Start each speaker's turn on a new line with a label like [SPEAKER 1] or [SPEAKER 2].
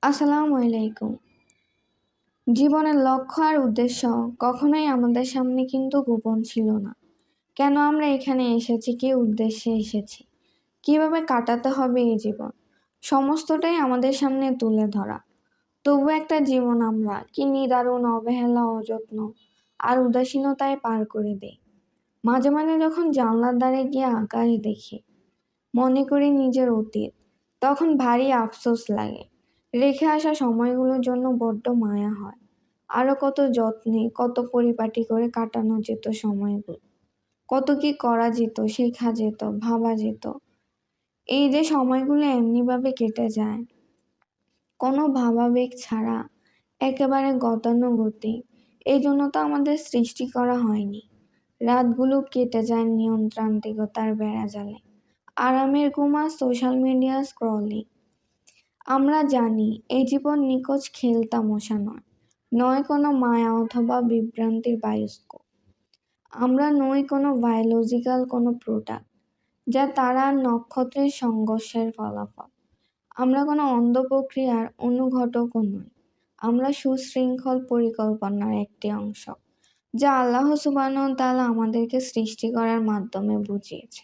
[SPEAKER 1] আসসালামু আলাইকুম। জীবনের লক্ষ্য আর উদ্দেশ্য কখনোই আমাদের সামনে কিন্তু গোপন ছিল না। কেন আমরা এখানে এসেছি, কী উদ্দেশ্যে এসেছি, কিভাবে কাটাতে হবে এই জীবন, সমস্তটাই আমাদের সামনে তুলে ধরা। তবু একটা জীবন আমরা কি নিদারুণ অবহেলা, অযত্ন আর উদাসীনতায় পার করে দেই। মাঝে মাঝে যখন জানলার ধারে গিয়ে আকাশ দেখি, মনে করি নিজের অতীত, তখন ভারী আফসোস লাগে। রেখে আসা সময়গুলোর জন্য বড্ড মায়া হয়। আরও কত যত্নে, কত পরিপাটি করে কাটানো যেত সময়গুলো, কত কি করা যেত, শেখা যেত, ভাবা যেত। এই যে সময়গুলো এমনিভাবে কেটে যায়, কোনো ভাবাবেগ ছাড়া, একেবারে গতানুগতিক। এই জন্য তো আমাদের সৃষ্টি করা হয়নি। রাতগুলো কেটে যায় নিয়ন্ত্রান্তিকতার বেড়াজালে, আরামের ঘুম আর সোশ্যাল মিডিয়া স্ক্রলিং। আমরা জানি এই জীবন নিখোঁজ খেলতামশা নয়, নয় কোনো মায়া অথবা বিভ্রান্তির বায়োস্কোপ। আমরা নই কোনো বায়োলজিক্যাল কোনো প্রোডাক্ট, যা তারা আর নক্ষত্রের সংঘর্ষের ফলাফল। আমরা কোনো অন্ধ প্রক্রিয়ার অনুঘটকও নই। আমরা সুশৃঙ্খল পরিকল্পনার একটি অংশ, যা আল্লাহ সুবহানাহু ওয়া তাআলা আমাদেরকে সৃষ্টি করার মাধ্যমে বুঝিয়েছে।